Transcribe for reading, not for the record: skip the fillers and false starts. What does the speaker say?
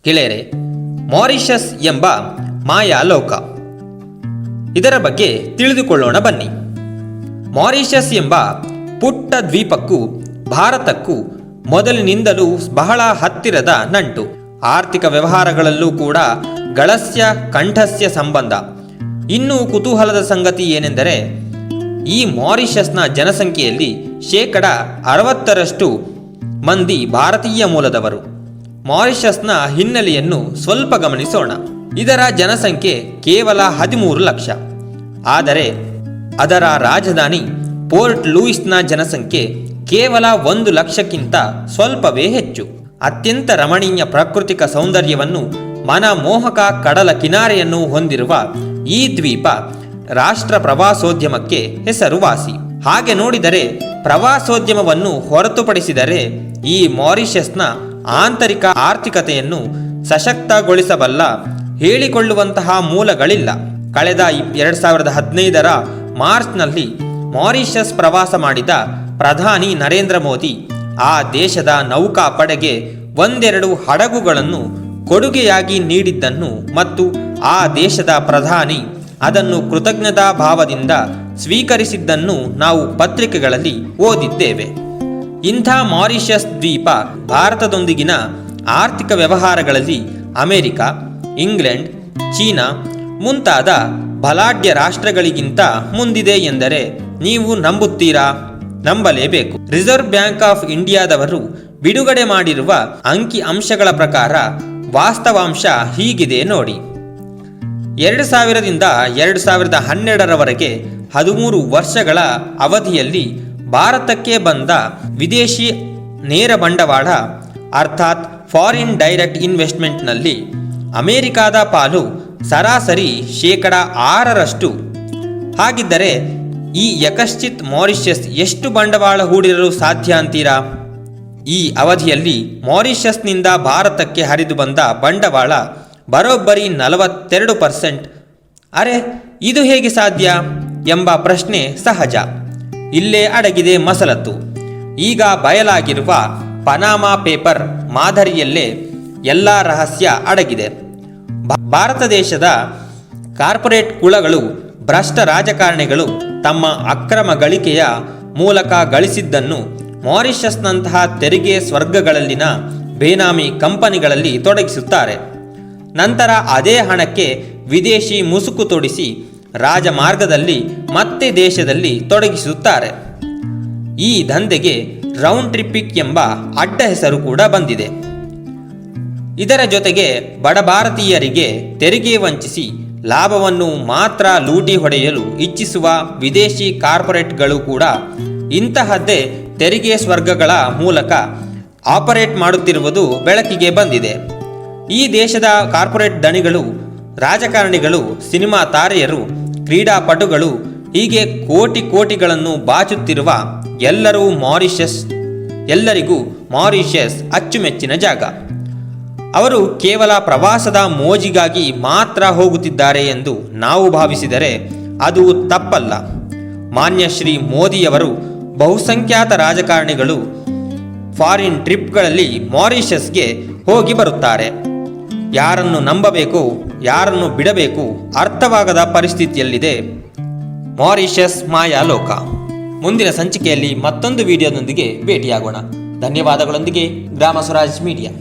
ಗೆಳೆಯರೆ, ಮಾರಿಷಸ್ ಎಂಬ ಮಾಯಾ ಲೋಕ, ಇದರ ಬಗ್ಗೆ ತಿಳಿದುಕೊಳ್ಳೋಣ ಬನ್ನಿ. ಮಾರಿಷಸ್ ಎಂಬ ಪುಟ್ಟ ದ್ವೀಪಕ್ಕೂ ಭಾರತಕ್ಕೂ ಮೊದಲಿನಿಂದಲೂ ಬಹಳ ಹತ್ತಿರದ ನಂಟು. ಆರ್ಥಿಕ ವ್ಯವಹಾರಗಳಲ್ಲೂ ಕೂಡ ಗಳಸ್ಯ ಕಂಠಸ್ಯ ಸಂಬಂಧ. ಇನ್ನೂ ಕುತೂಹಲದ ಸಂಗತಿ ಏನೆಂದರೆ, ಈ ಮಾರಿಷಸ್ನ ಜನಸಂಖ್ಯೆಯಲ್ಲಿ 60% ಮಂದಿ ಭಾರತೀಯ ಮೂಲದವರು. ಮಾರಿಷಸ್ನ ಹಿನ್ನೆಲೆಯನ್ನು ಸ್ವಲ್ಪ ಗಮನಿಸೋಣ. ಇದರ ಜನಸಂಖ್ಯೆ ಕೇವಲ 13 ಲಕ್ಷ. ಆದರೆ ಅದರ ರಾಜಧಾನಿ ಪೋರ್ಟ್ ಲೂಯಿಸ್ನ ಜನಸಂಖ್ಯೆ ಕೇವಲ 1 ಲಕ್ಷಕ್ಕಿಂತ ಸ್ವಲ್ಪವೇ ಹೆಚ್ಚು. ಅತ್ಯಂತ ರಮಣೀಯ ಪ್ರಾಕೃತಿಕ ಸೌಂದರ್ಯವನ್ನು, ಮನಮೋಹಕ ಕಡಲ ಕಿನಾರೆಯನ್ನು ಹೊಂದಿರುವ ಈ ದ್ವೀಪ ರಾಷ್ಟ್ರ ಪ್ರವಾಸೋದ್ಯಮಕ್ಕೆ ಹೆಸರುವಾಸಿ. ಹಾಗೆ ನೋಡಿದರೆ ಪ್ರವಾಸೋದ್ಯಮವನ್ನು ಹೊರತುಪಡಿಸಿದರೆ ಈ ಮಾರಿಷಸ್ನ ಆಂತರಿಕ ಆರ್ಥಿಕತೆಯನ್ನು ಸಶಕ್ತಗೊಳಿಸಬಲ್ಲ ಹೇಳಿಕೊಳ್ಳುವಂತಹ ಮೂಲಗಳಿಲ್ಲ. ಕಳೆದ 2015ರ ಮಾರ್ಚ್ನಲ್ಲಿ ಮಾರಿಷಸ್ ಪ್ರವಾಸ ಮಾಡಿದ ಪ್ರಧಾನಿ ನರೇಂದ್ರ ಮೋದಿ ಆ ದೇಶದ ನೌಕಾಪಡೆಗೆ 1-2 ಹಡಗುಗಳನ್ನು ಕೊಡುಗೆಯಾಗಿ ನೀಡಿದ್ದನ್ನು ಮತ್ತು ಆ ದೇಶದ ಪ್ರಧಾನಿ ಅದನ್ನು ಕೃತಜ್ಞತಾ ಭಾವದಿಂದ ಸ್ವೀಕರಿಸಿದ್ದನ್ನು ನಾವು ಪತ್ರಿಕೆಗಳಲ್ಲಿ ಓದಿದ್ದೇವೆ. ಇಂಥ ಮಾರಿಷಸ್ ದ್ವೀಪ ಭಾರತದೊಂದಿಗಿನ ಆರ್ಥಿಕ ವ್ಯವಹಾರಗಳಲ್ಲಿ ಅಮೆರಿಕ, ಇಂಗ್ಲೆಂಡ್, ಚೀನಾ ಮುಂತಾದ ಬಲಾಢ್ಯ ರಾಷ್ಟ್ರಗಳಿಗಿಂತ ಮುಂದಿದೆ ಎಂದರೆ ನೀವು ನಂಬುತ್ತೀರಾ? ನಂಬಲೇಬೇಕು. ರಿಸರ್ವ್ ಬ್ಯಾಂಕ್ ಆಫ್ ಇಂಡಿಯಾದವರು ಬಿಡುಗಡೆ ಮಾಡಿರುವ ಅಂಕಿ ಅಂಶಗಳ ಪ್ರಕಾರ ವಾಸ್ತವಾಂಶ ಹೀಗಿದೆ ನೋಡಿ. 2000ರಿಂದ 2012ರವರೆಗೆ 13 ವರ್ಷಗಳ ಅವಧಿಯಲ್ಲಿ ಭಾರತಕ್ಕೆ ಬಂದ ವಿದೇಶಿ ನೇರ ಬಂಡವಾಳ ಅರ್ಥಾತ್ ಫಾರಿನ್ ಡೈರೆಕ್ಟ್ ಇನ್ವೆಸ್ಟ್ಮೆಂಟ್ನಲ್ಲಿ ಅಮೆರಿಕಾದ ಪಾಲು ಸರಾಸರಿ 6%. ಹಾಗಿದ್ದರೆ ಈ ಯಕಶ್ಚಿತ್ ಮಾರಿಷಸ್ ಎಷ್ಟು ಬಂಡವಾಳ ಹೂಡಿರಲು ಸಾಧ್ಯ ಅಂತೀರಾ? ಈ ಅವಧಿಯಲ್ಲಿ ಮಾರಿಷಸ್ನಿಂದ ಭಾರತಕ್ಕೆ ಹರಿದು ಬಂದ ಬಂಡವಾಳ ಬರೋಬ್ಬರಿ 42%. ಅರೆ, ಇದು ಹೇಗೆ ಸಾಧ್ಯ ಎಂಬ ಪ್ರಶ್ನೆ ಸಹಜ. ಇಲ್ಲೇ ಅಡಗಿದೆ ಮಸಲತ್ತು. ಈಗ ಬಯಲಾಗಿರುವ ಪನಾಮಾ ಪೇಪರ್ ಮಾದರಿಯಲ್ಲೇ ಎಲ್ಲ ರಹಸ್ಯ ಅಡಗಿದೆ. ಭಾರತ ದೇಶದ ಕಾರ್ಪೊರೇಟ್ ಕುಳಗಳು, ಭ್ರಷ್ಟ ರಾಜಕಾರಣಿಗಳು ತಮ್ಮ ಅಕ್ರಮ ಗಳಿಕೆಯ ಮೂಲಕ ಗಳಿಸಿದ್ದನ್ನು ಮಾರಿಷಸ್ನಂತಹ ತೆರಿಗೆ ಸ್ವರ್ಗಗಳಲ್ಲಿನ ಬೇನಾಮಿ ಕಂಪನಿಗಳಲ್ಲಿ ತೊಡಗಿಸುತ್ತಾರೆ. ನಂತರ ಅದೇ ಹಣಕ್ಕೆ ವಿದೇಶಿ ಮುಸುಕು ತೊಡಿಸಿ ರಾಜಮಾರ್ಗದಲ್ಲಿ ಮತ್ತೆ ದೇಶದಲ್ಲಿ ತೊಡಗಿಸುತ್ತಾರೆ. ಈ ದಂಧೆಗೆ ರೌಂಡ್ ಟ್ರಿಪ್ಪಿಂಗ್ ಎಂಬ ಅಡ್ಡ ಹೆಸರು ಕೂಡ ಬಂದಿದೆ. ಇದರ ಜೊತೆಗೆ ಬಡ ಭಾರತೀಯರಿಗೆ ತೆರಿಗೆ ವಂಚಿಸಿ ಲಾಭವನ್ನು ಮಾತ್ರ ಲೂಟಿ ಹೊಡೆಯಲು ಇಚ್ಛಿಸುವ ವಿದೇಶಿ ಕಾರ್ಪೊರೇಟ್ಗಳು ಕೂಡ ಇಂತಹದ್ದೇ ತೆರಿಗೆ ಸ್ವರ್ಗಗಳ ಮೂಲಕ ಆಪರೇಟ್ ಮಾಡುತ್ತಿರುವುದು ಬೆಳಕಿಗೆ ಬಂದಿದೆ. ಈ ದೇಶದ ಕಾರ್ಪೊರೇಟ್ ದಣಿಗಳು, ರಾಜಕಾರಣಿಗಳು, ಸಿನಿಮಾ ತಾರೆಯರು, ಕ್ರೀಡಾಪಟುಗಳು ಹೀಗೆ ಕೋಟಿಗಳನ್ನು ಬಾಚುತ್ತಿರುವ ಎಲ್ಲರಿಗೂ ಮಾರಿಷಸ್ ಅಚ್ಚುಮೆಚ್ಚಿನ ಜಾಗ. ಅವರು ಕೇವಲ ಪ್ರವಾಸದ ಮೋಜಿಗಾಗಿ ಮಾತ್ರ ಹೋಗುತ್ತಿದ್ದಾರೆ ಎಂದು ನಾವು ಭಾವಿಸಿದರೆ ಅದು ತಪ್ಪಲ್ಲ. ಮಾನ್ಯ ಶ್ರೀ ಮೋದಿಯವರು ಬಹುಸಂಖ್ಯಾತ ರಾಜಕಾರಣಿಗಳು ಫಾರಿನ್ ಟ್ರಿಪ್ಗಳಲ್ಲಿ ಮಾರಿಷಸ್ಗೆ ಹೋಗಿ ಬರುತ್ತಾರೆ. ಯಾರನ್ನು ನಂಬಬೇಕು, ಯಾರನ್ನು ಬಿಡಬೇಕು ಅರ್ಥವಾಗದ ಪರಿಸ್ಥಿತಿಯಲ್ಲಿದೆ ಮಾರಿಷಸ್ ಮಾಯಾ ಲೋಕ. ಮುಂದಿನ ಸಂಚಿಕೆಯಲ್ಲಿ ಮತ್ತೊಂದು ವಿಡಿಯೋದೊಂದಿಗೆ ಭೇಟಿಯಾಗೋಣ. ಧನ್ಯವಾದಗಳೊಂದಿಗೆ ಗ್ರಾಮ ಸ್ವರಾಜ್ ಮೀಡಿಯಾ.